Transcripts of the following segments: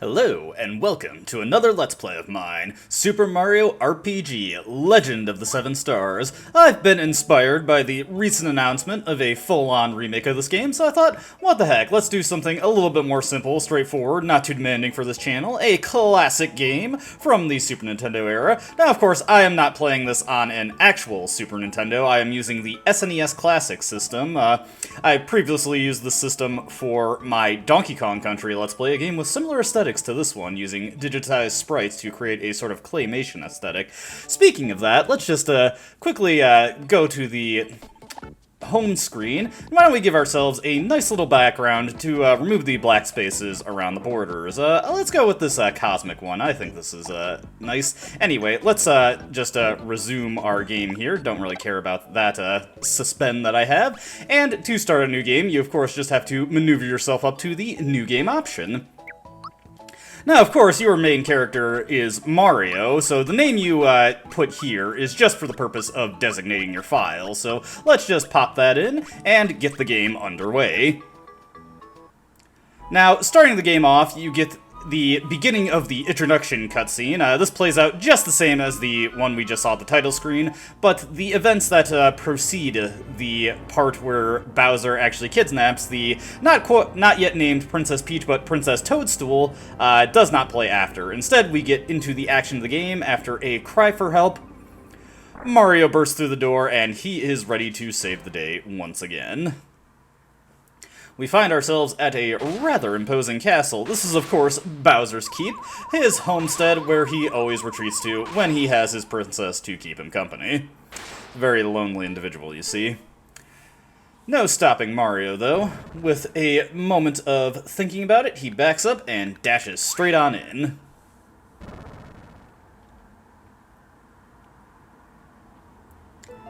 Hello, and welcome to another Let's Play of mine, Super Mario RPG Legend of the Seven Stars. I've been inspired by the recent announcement of a full-on remake of this game, so I thought, what the heck, let's do something a little bit more simple, straightforward, not too demanding for this channel, a classic game from the Super Nintendo era. Now, of course, I am not playing this on an actual Super Nintendo, I am using the SNES Classic system. I previously used this system for my Donkey Kong Country Let's Play, a game with similar aesthetics to this one, using digitized sprites to create a sort of claymation aesthetic. Speaking of that, let's just quickly go to the home screen. Why don't we give ourselves a nice little background to remove the black spaces around the borders. Let's go with this cosmic one. I think this is nice. Anyway, let's just resume our game here. Don't really care about that suspend that I have. And to start a new game, you of course just have to maneuver yourself up to the new game option. Now, of course, your main character is Mario, so the name you put here is just for the purpose of designating your file, so let's just pop that in and get the game underway. Now, starting the game off, you get the beginning of the introduction cutscene. This plays out just the same as the one we just saw at the title screen, but the events that precede the part where Bowser actually kidnaps the not yet named Princess Peach but Princess Toadstool does not play after. Instead, we get into the action of the game after a cry for help. Mario bursts through the door and he is ready to save the day once again. We find ourselves at a rather imposing castle. This is, of course, Bowser's Keep, his homestead where he always retreats to when he has his princess to keep him company. Very lonely individual, you see. No stopping Mario, though. With a moment of thinking about it, he backs up and dashes straight on in.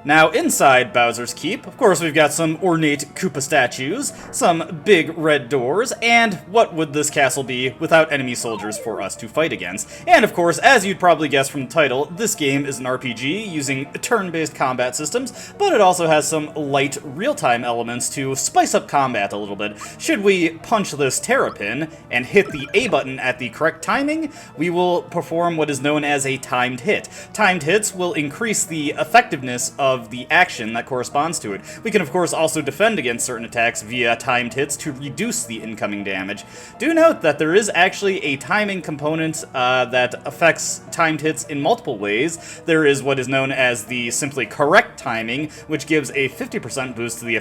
Now, inside Bowser's Keep, of course, we've got some ornate Koopa statues, some big red doors, and what would this castle be without enemy soldiers for us to fight against? And, of course, as you'd probably guess from the title, this game is an RPG using turn-based combat systems, but it also has some light, real-time elements to spice up combat a little bit. Should we punch this Terrapin and hit the A button at the correct timing, we will perform what is known as a timed hit. Timed hits will increase the effectiveness of the action that corresponds to it. We can of course also defend against certain attacks via timed hits to reduce the incoming damage. Do note that there is actually a timing component that affects timed hits in multiple ways. There is what is known as the simply correct timing, which gives a 50% boost to the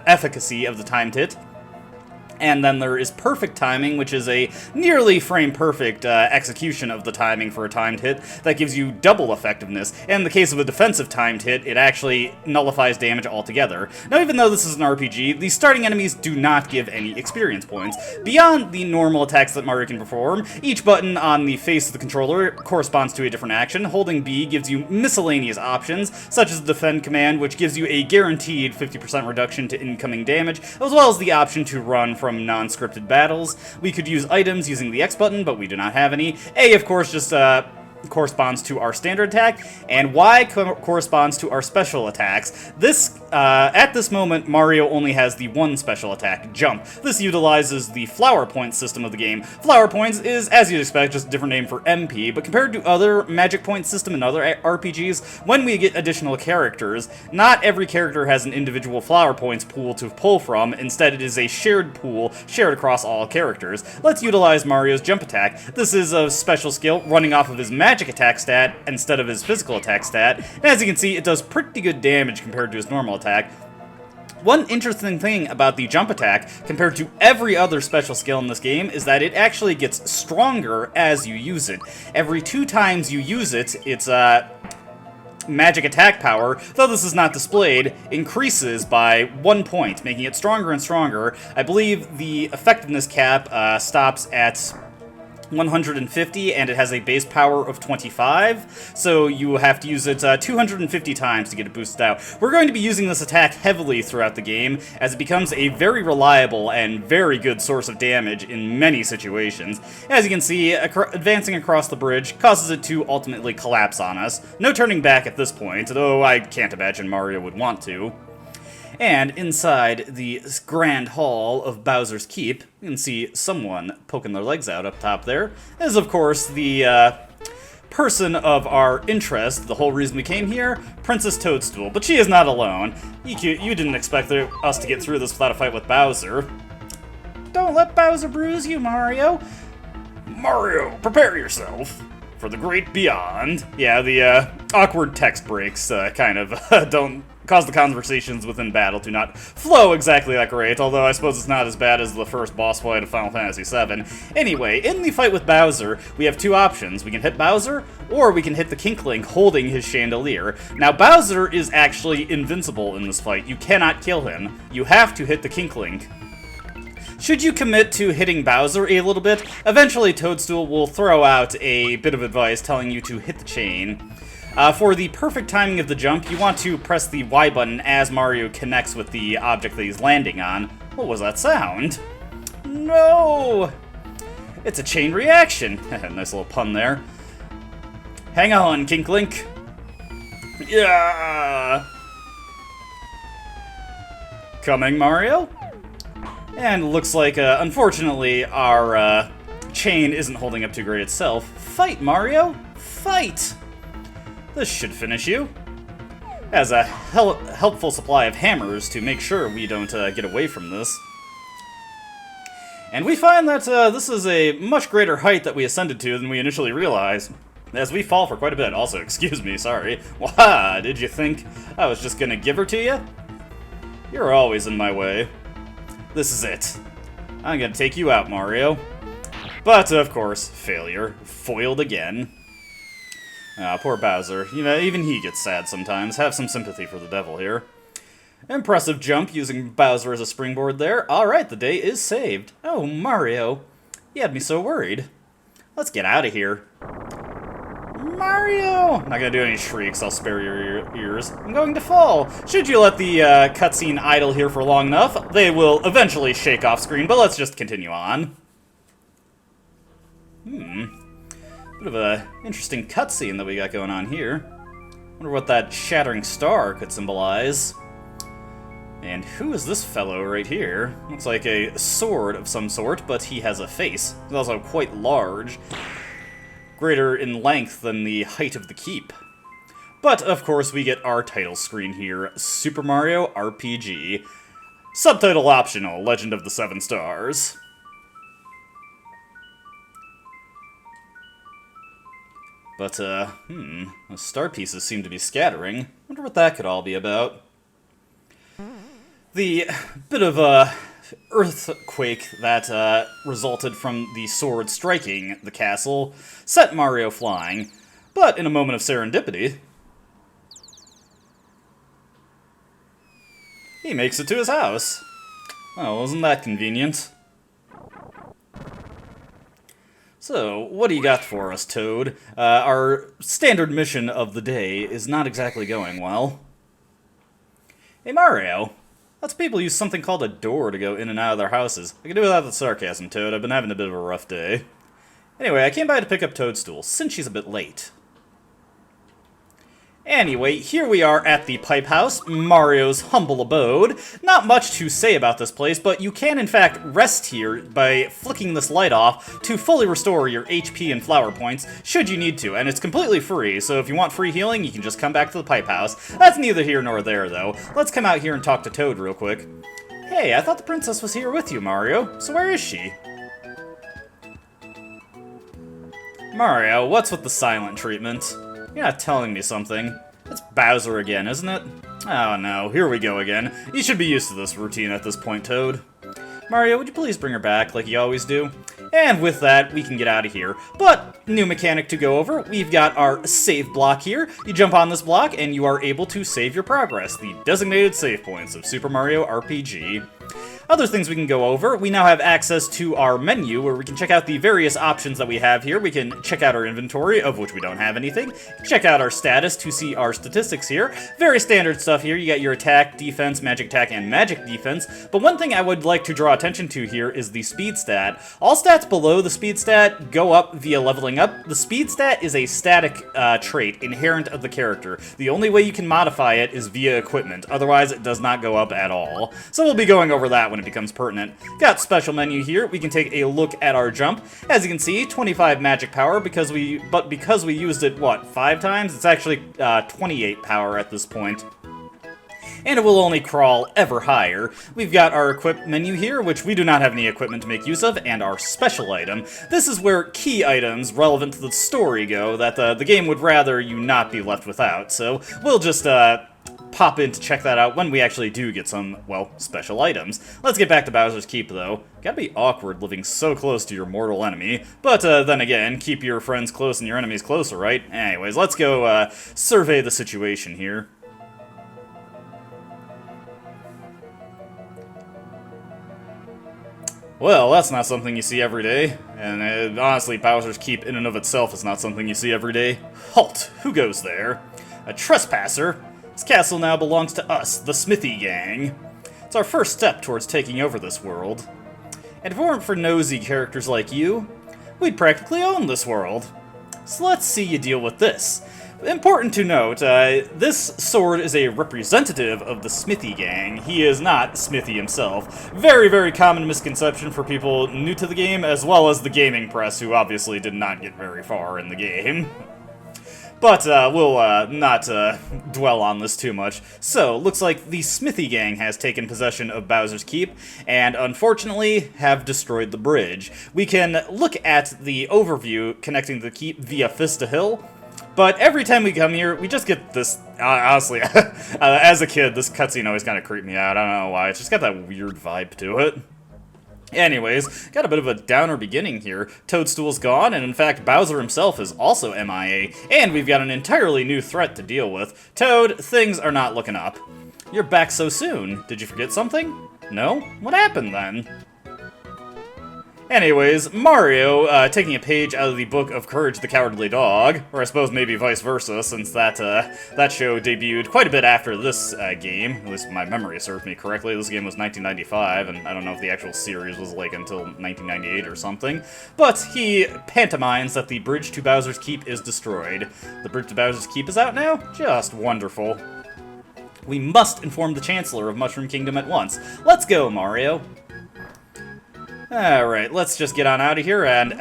efficacy of the timed hit. And then there is perfect timing, which is a nearly frame-perfect execution of the timing for a timed hit that gives you double effectiveness. And in the case of a defensive timed hit, it actually nullifies damage altogether. Now, even though this is an RPG, the starting enemies do not give any experience points. Beyond the normal attacks that Mario can perform, each button on the face of the controller corresponds to a different action. Holding B gives you miscellaneous options, such as the defend command, which gives you a guaranteed 50% reduction to incoming damage, as well as the option to run from non-scripted battles. We could use items using the X button, but we do not have any. A, of course, just corresponds to our standard attack, and Y corresponds to our special attacks. This, at this moment, Mario only has the one special attack, Jump. This utilizes the Flower Points system of the game. Flower Points is, as you'd expect, just a different name for MP, but compared to other Magic Point system and other RPGs, when we get additional characters, not every character has an individual Flower Points pool to pull from. Instead, it is a shared pool, shared across all characters. Let's utilize Mario's Jump attack. This is a special skill running off of his magic attack stat instead of his physical attack stat, and as you can see, it does pretty good damage compared to his normal attack. One interesting thing about the jump attack, compared to every other special skill in this game, is that it actually gets stronger as you use it. Every 2 times you use it, its magic attack power, though this is not displayed, increases by 1 point, making it stronger and stronger. I believe the effectiveness cap stops at 150, and it has a base power of 25, so you have to use it 250 times to get it boosted out. We're going to be using this attack heavily throughout the game, as it becomes a very reliable and very good source of damage in many situations. As you can see, advancing across the bridge causes it to ultimately collapse on us. No turning back at this point, though I can't imagine Mario would want to. And inside the grand hall of Bowser's Keep, you can see someone poking their legs out up top there. Is, of course, the person of our interest, the whole reason we came here, Princess Toadstool. But she is not alone. You didn't expect us to get through this without a fight with Bowser. Don't let Bowser bruise you, Mario. Mario, prepare yourself for the great beyond. Yeah, the awkward text breaks kind of don't cause the conversations within battle to not flow exactly that great, although I suppose it's not as bad as the first boss fight of Final Fantasy VII. Anyway, in the fight with Bowser, we have two options. We can hit Bowser, or we can hit the Kink Link holding his chandelier. Now, Bowser is actually invincible in this fight. You cannot kill him. You have to hit the Kink Link. Should you commit to hitting Bowser a little bit, eventually Toadstool will throw out a bit of advice telling you to hit the chain. For the perfect timing of the jump, you want to press the Y button as Mario connects with the object that he's landing on. What was that sound? No! It's a chain reaction. Nice little pun there. Hang on, Kink Link. Yeah! Coming, Mario? And looks like, unfortunately, our chain isn't holding up too great itself. Fight, Mario! Fight! This should finish you. Has a helpful supply of hammers to make sure we don't get away from this. And we find that this is a much greater height that we ascended to than we initially realized, as we fall for quite a bit. Also, excuse me, sorry. Wah, did you think I was just gonna give her to you? You're always in my way. This is it. I'm gonna take you out, Mario. But, of course, failure. Foiled again. Poor Bowser. You know, even he gets sad sometimes. Have some sympathy for the devil here. Impressive jump using Bowser as a springboard there. Alright, the day is saved. Oh, Mario. You had me so worried. Let's get out of here. Mario! Not gonna do any shrieks, I'll spare your ears. I'm going to fall. Should you let the cutscene idle here for long enough, they will eventually shake off screen, but let's just continue on. Bit of a interesting cutscene that we got going on here. Wonder what that shattering star could symbolize. And who is this fellow right here? Looks like a sword of some sort, but he has a face. He's also quite large. Greater in length than the height of the keep. But, of course, we get our title screen here, Super Mario RPG. Subtitle optional, Legend of the Seven Stars. But, the star pieces seem to be scattering. Wonder what that could all be about. The bit of a earthquake that resulted from the sword striking the castle set Mario flying, but in a moment of serendipity, he makes it to his house. Oh, wasn't that convenient? So, what do you got for us, Toad? Our standard mission of the day is not exactly going well. Hey, Mario. Lots of people use something called a door to go in and out of their houses. I can do without the sarcasm, Toad. I've been having a bit of a rough day. Anyway, I came by to pick up Toadstool, since she's a bit late. Anyway, here we are at the Pipe House, Mario's humble abode. Not much to say about this place, but you can in fact rest here by flicking this light off to fully restore your HP and flower points, should you need to, and it's completely free, so if you want free healing, you can just come back to the Pipe House. That's neither here nor there, though. Let's come out here and talk to Toad real quick. Hey, I thought the princess was here with you, Mario, so where is she? Mario, what's with the silent treatment? You're not telling me something. It's Bowser again, isn't it? Oh no, here we go again. You should be used to this routine at this point, Toad. Mario, would you please bring her back like you always do? And with that, we can get out of here. But, new mechanic to go over. We've got our save block here. You jump on this block, and you are able to save your progress. The designated save points of Super Mario RPG. Other things we can go over, we now have access to our menu where we can check out the various options that we have here. We can check out our inventory, of which we don't have anything. Check out our status to see our statistics here. Very standard stuff here. You got your attack, defense, magic attack, and magic defense. But one thing I would like to draw attention to here is the speed stat. All stats below the speed stat go up via leveling up. The speed stat is a static trait inherent of the character. The only way you can modify it is via equipment. Otherwise, it does not go up at all. So we'll be going over that when it becomes pertinent. Got special menu here. We can take a look at our jump. As you can see, 25 magic power because we used it, what, 5 times? It's actually 28 power at this point. And it will only crawl ever higher. We've got our equip menu here, which we do not have any equipment to make use of, and our special item. This is where key items relevant to the story go that the game would rather you not be left without. So we'll just pop in to check that out when we actually do get some, well, special items. Let's get back to Bowser's Keep, though. Gotta be awkward living so close to your mortal enemy. But then again, keep your friends close and your enemies closer, right? Anyways, let's go survey the situation here. Well, that's not something you see every day. And honestly, Bowser's Keep in and of itself is not something you see every day. Halt! Who goes there? A trespasser? This castle now belongs to us, the Smithy Gang. It's our first step towards taking over this world. And if it weren't for nosy characters like you, we'd practically own this world. So let's see you deal with this. Important to note, this sword is a representative of the Smithy Gang. He is not Smithy himself. Very, very common misconception for people new to the game, as well as the gaming press, who obviously did not get very far in the game. But we'll not dwell on this too much. So, looks like the Smithy Gang has taken possession of Bowser's Keep, and unfortunately have destroyed the bridge. We can look at the overview connecting the keep via Fista Hill, but every time we come here, we just get this, honestly, as a kid, this cutscene always kind of creeped me out. I don't know why, it's just got that weird vibe to it. Anyways, got a bit of a downer beginning here. Toadstool's gone, and in fact, Bowser himself is also MIA, and we've got an entirely new threat to deal with. Toad, things are not looking up. You're back so soon. Did you forget something? No? What happened then? Anyways, Mario, taking a page out of the book of Courage the Cowardly Dog, or I suppose maybe vice versa, since that show debuted quite a bit after this game, at least my memory serves me correctly. This game was 1995, and I don't know if the actual series was like until 1998 or something, but he pantomimes that the bridge to Bowser's Keep is destroyed. The bridge to Bowser's Keep is out now? Just wonderful. We must inform the Chancellor of Mushroom Kingdom at once. Let's go, Mario. Alright, let's just get on out of here and...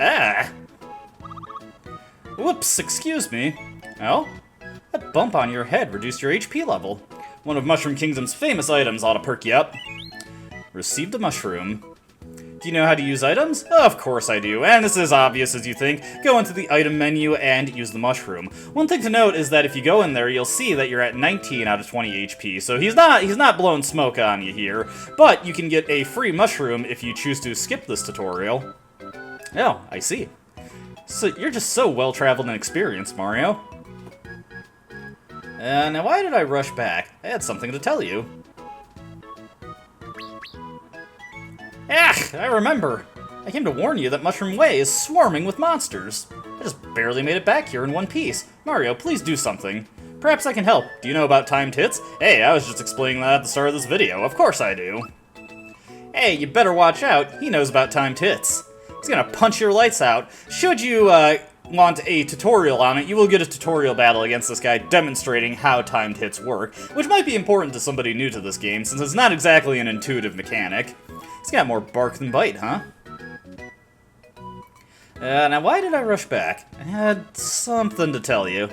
Whoops, excuse me. Oh? That bump on your head reduced your HP level. One of Mushroom Kingdom's famous items ought to perk you up. Received a mushroom. Do you know how to use items? Of course I do, and it's as obvious as you think. Go into the item menu and use the mushroom. One thing to note is that if you go in there, you'll see that you're at 19 out of 20 HP, so he's not blowing smoke on you here, but you can get a free mushroom if you choose to skip this tutorial. Oh, I see. So you're just so well-traveled and experienced, Mario. Now why did I rush back? I had something to tell you. I remember. I came to warn you that Mushroom Way is swarming with monsters. I just barely made it back here in one piece. Mario, please do something. Perhaps I can help. Do you know about timed hits? Hey, I was just explaining that at the start of this video. Of course I do. Hey, you better watch out. He knows about timed hits. He's gonna punch your lights out. Should you, want a tutorial on it, you will get a tutorial battle against this guy demonstrating how timed hits work, which might be important to somebody new to this game, since it's not exactly an intuitive mechanic. He's got more bark than bite, huh? Now why did I rush back? I had something to tell you.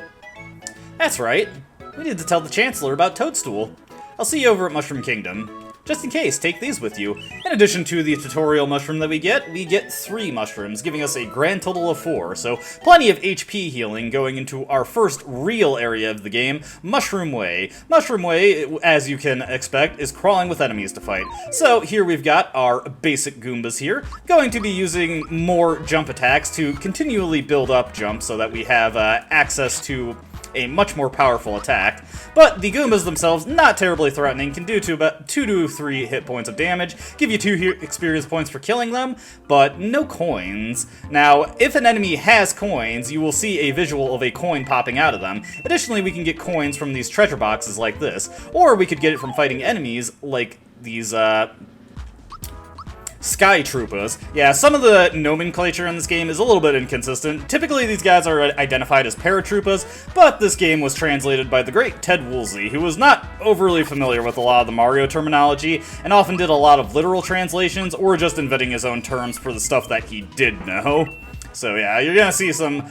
That's right. We need to tell the Chancellor about Toadstool. I'll see you over at Mushroom Kingdom. Just in case, take these with you. In addition to the tutorial mushroom that we get 3 mushrooms, giving us a grand total of 4, so plenty of HP healing going into our first real area of the game, Mushroom Way. Mushroom Way, as you can expect, is crawling with enemies to fight. So here we've got our basic Goombas here, going to be using more jump attacks to continually build up jump so that we have access to a much more powerful attack. But the Goombas themselves, not terribly threatening, can do to about 2 to 3 hit points of damage, give you 2 experience points for killing them, but no coins. Now, if an enemy has coins, you will see a visual of a coin popping out of them. Additionally, we can get coins from these treasure boxes like this, or we could get it from fighting enemies like these, Sky Troopas. Yeah, some of the nomenclature in this game is a little bit inconsistent. Typically, these guys are identified as Paratroopas, but this game was translated by the great Ted Woolsey, who was not overly familiar with a lot of the Mario terminology, and often did a lot of literal translations, or just inventing his own terms for the stuff that he did know. So yeah, you're gonna see some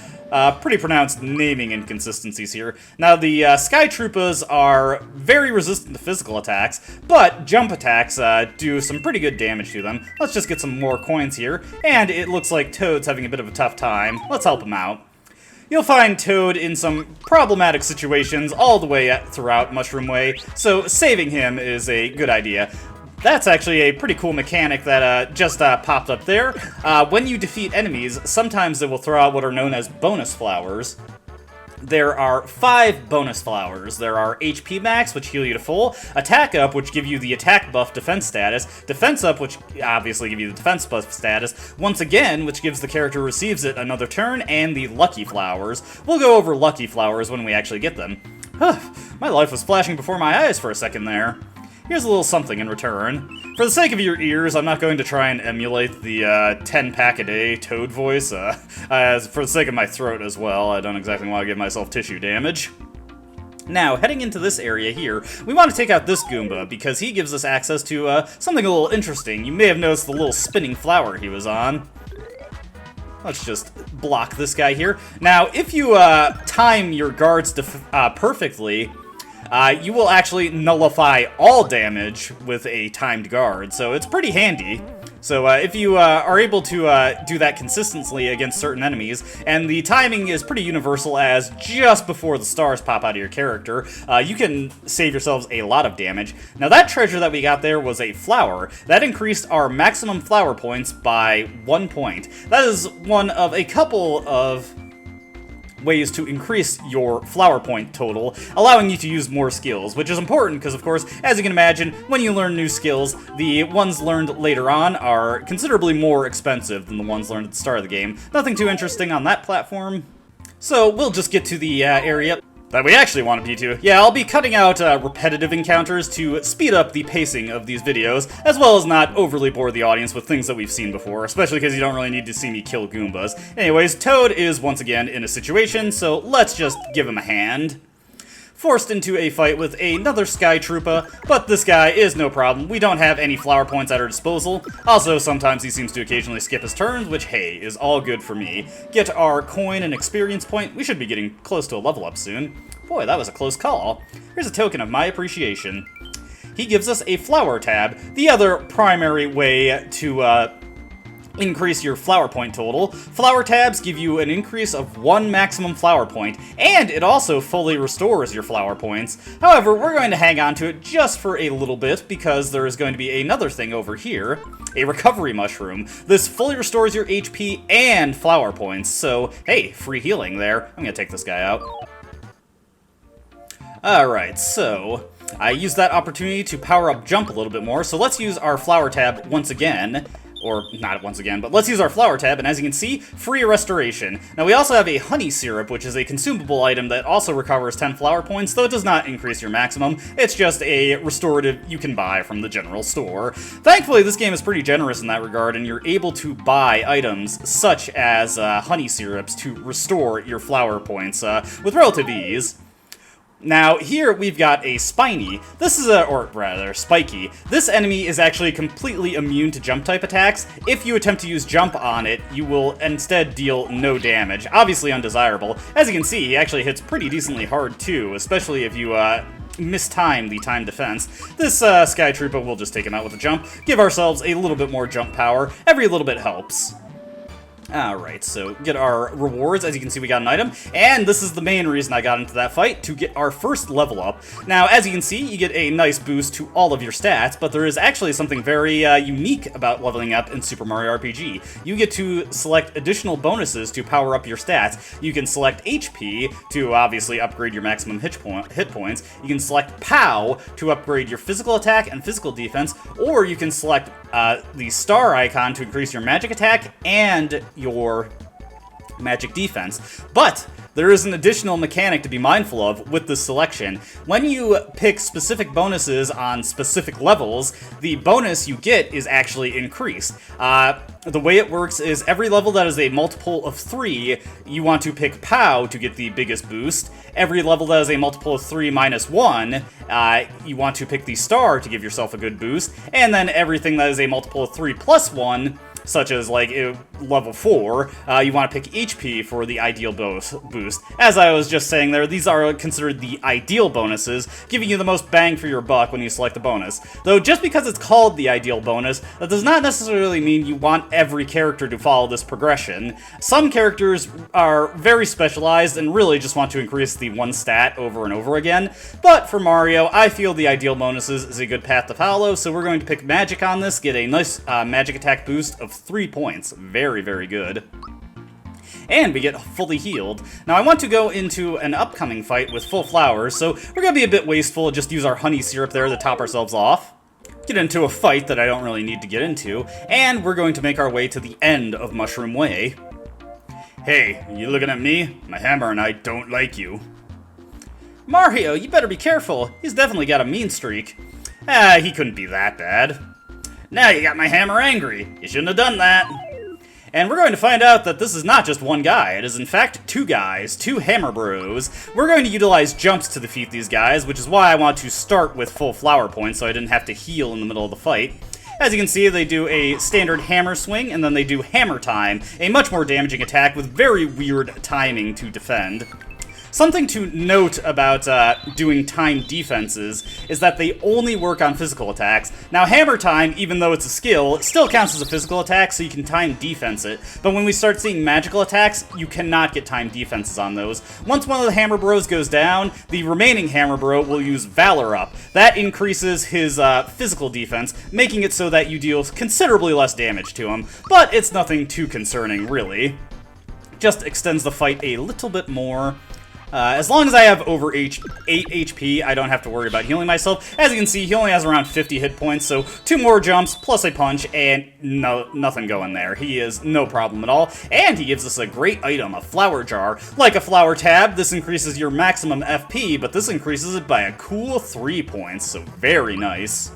pretty pronounced naming inconsistencies here. Now, the Sky Troopas are very resistant to physical attacks, but jump attacks do some pretty good damage to them. Let's just get some more coins here, and it looks like Toad's having a bit of a tough time. Let's help him out. You'll find Toad in some problematic situations all the way throughout Mushroom Way, so saving him is a good idea. That's actually a pretty cool mechanic that just popped up there. When you defeat enemies, sometimes they will throw out what are known as bonus flowers. There are 5 bonus flowers. There are HP Max, which heal you to full, Attack Up, which give you the attack buff defense status, Defense Up, which obviously give you the defense buff status, Once Again, which gives the character who receives it another turn, and the Lucky Flowers. We'll go over Lucky Flowers when we actually get them. My life was flashing before my eyes for a second there. Here's a little something in return. For the sake of your ears, I'm not going to try and emulate the 10-pack-a-day Toad voice. For the sake of my throat as well, I don't exactly want to give myself tissue damage. Now, heading into this area here, we want to take out this Goomba, because he gives us access to something a little interesting. You may have noticed the little spinning flower he was on. Let's just block this guy here. Now, if you time your guards perfectly, you will actually nullify all damage with a timed guard, so it's pretty handy. So if you are able to do that consistently against certain enemies, and the timing is pretty universal as just before the stars pop out of your character, you can save yourselves a lot of damage. Now that treasure that we got there was a flower. That increased our maximum flower points by 1 point. That is one of a couple of ways to increase your flower point total, allowing you to use more skills, which is important because, of course, as you can imagine, when you learn new skills, the ones learned later on are considerably more expensive than the ones learned at the start of the game. Nothing too interesting on that platform. So we'll just get to the area that we actually want to be to. Yeah, I'll be cutting out repetitive encounters to speed up the pacing of these videos, as well as not overly bore the audience with things that we've seen before, especially because you don't really need to see me kill Goombas. Anyways, Toad is once again in a situation, so let's just give him a hand. Forced into a fight with another Sky Troopa, but this guy is no problem. We don't have any flower points at our disposal. Also, sometimes he seems to occasionally skip his turns, which, hey, is all good for me. Get our coin and experience point. We should be getting close to a level up soon. Boy, that was a close call. Here's a token of my appreciation. He gives us a flower tab, the other primary way to increase your flower point total. Flower tabs give you an increase of 1 maximum flower point, and it also fully restores your flower points. However, we're going to hang on to it just for a little bit, because there is going to be another thing over here, a recovery mushroom. This fully restores your HP and flower points, so hey, free healing there. I'm gonna take this guy out. Alright, so I used that opportunity to power up Jump a little bit more, so let's use our flower tab once again. Or, not once again, but let's use our flower tab, and as you can see, free restoration. Now, we also have a honey syrup, which is a consumable item that also recovers 10 flower points, though it does not increase your maximum. It's just a restorative you can buy from the general store. Thankfully, this game is pretty generous in that regard, and you're able to buy items such as honey syrups to restore your flower points with relative ease. Now, here we've got a Spiny. This is or rather, Spiky. This enemy is actually completely immune to jump-type attacks. If you attempt to use jump on it, you will instead deal no damage. Obviously undesirable. As you can see, he actually hits pretty decently hard, too, especially if you mistime the time defense. This Sky Troopa will just take him out with a jump, give ourselves a little bit more jump power. Every little bit helps. Alright, so get our rewards. As you can see, we got an item, and this is the main reason I got into that fight, to get our first level up. Now, as you can see, you get a nice boost to all of your stats, but there is actually something very unique about leveling up in Super Mario RPG. You get to select additional bonuses to power up your stats. You can select HP to obviously upgrade your maximum hit points. You can select POW to upgrade your physical attack and physical defense, or you can select the star icon to increase your magic attack and your magic defense. But there is an additional mechanic to be mindful of with this selection. When you pick specific bonuses on specific levels, the bonus you get is actually increased. The way it works is every level that is a multiple of 3, you want to pick POW to get the biggest boost. Every level that is a multiple of 3 minus 1, you want to pick the star to give yourself a good boost. And then everything that is a multiple of 3 plus 1, such as like level 4, you want to pick HP for the ideal boost. As I was just saying there, these are considered the ideal bonuses, giving you the most bang for your buck when you select a bonus. Though just because it's called the ideal bonus, that does not necessarily mean you want every character to follow this progression. Some characters are very specialized and really just want to increase the one stat over and over again, but for Mario, I feel the ideal bonuses is a good path to follow, so we're going to pick magic on this, get a nice magic attack boost of 3 points. Very, very good. And we get fully healed. Now I want to go into an upcoming fight with full flowers, so we're going to be a bit wasteful, just use our honey syrup there to top ourselves off. Get into a fight that I don't really need to get into, and we're going to make our way to the end of Mushroom Way. Hey, you looking at me? My hammer and I don't like you. Mario, you better be careful. He's definitely got a mean streak. He couldn't be that bad. Now you got my hammer angry. You shouldn't have done that. And we're going to find out that this is not just one guy. It is in fact 2 guys, 2 hammer bros. We're going to utilize jumps to defeat these guys, which is why I want to start with full flower points so I didn't have to heal in the middle of the fight. As you can see, they do a standard hammer swing, and then they do hammer time, a much more damaging attack with very weird timing to defend. Something to note about doing timed defenses is that they only work on physical attacks. Now, hammer time, even though it's a skill, it still counts as a physical attack, so you can time defense it. But when we start seeing magical attacks, you cannot get timed defenses on those. Once one of the hammer bros goes down, the remaining hammer bro will use Valor Up. That increases his physical defense, making it so that you deal considerably less damage to him. But it's nothing too concerning, really. Just extends the fight a little bit more. As long as I have over 8 HP, I don't have to worry about healing myself. As you can see, he only has around 50 hit points, so 2 more jumps, plus a punch, and nothing going there. He is no problem at all, and he gives us a great item, a flower jar. Like a flower tab, this increases your maximum FP, but this increases it by a cool 3 points, so very nice.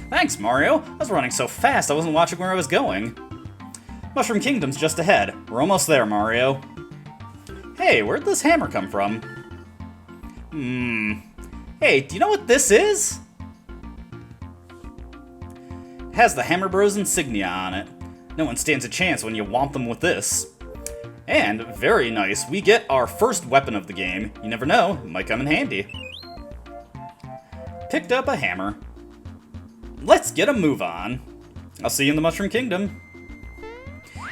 Thanks, Mario. I was running so fast I wasn't watching where I was going. Mushroom Kingdom's just ahead. We're almost there, Mario. Hey, where'd this hammer come from? Hey, do you know what this is? It has the Hammer Bros insignia on it. No one stands a chance when you whomp them with this. And, very nice, we get our first weapon of the game. You never know, it might come in handy. Picked up a hammer. Let's get a move on. I'll see you in the Mushroom Kingdom.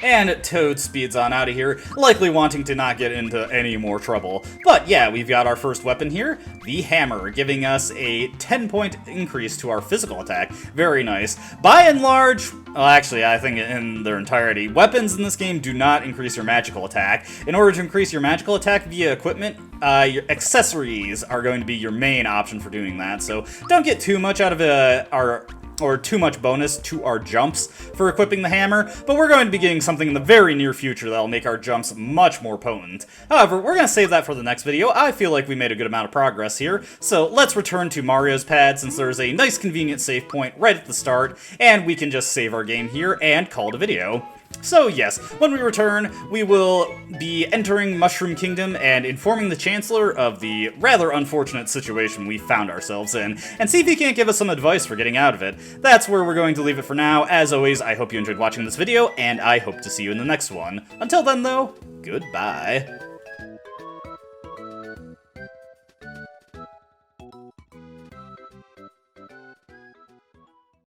And Toad speeds on out of here, likely wanting to not get into any more trouble. But yeah, we've got our first weapon here, the hammer, giving us a 10-point increase to our physical attack. Very nice. By and large, well, actually, I think in their entirety, weapons in this game do not increase your magical attack. In order to increase your magical attack via equipment, your accessories are going to be your main option for doing that. So don't get too much out of too much bonus to our jumps for equipping the hammer, but we're going to be getting something in the very near future that'll make our jumps much more potent. However, we're going to save that for the next video. I feel like we made a good amount of progress here, so let's return to Mario's pad since there's a nice convenient save point right at the start, and we can just save our game here and call it a video. So yes, when we return, we will be entering Mushroom Kingdom and informing the Chancellor of the rather unfortunate situation we found ourselves in, and see if he can't give us some advice for getting out of it. That's where we're going to leave it for now. As always, I hope you enjoyed watching this video, and I hope to see you in the next one. Until then, though, goodbye.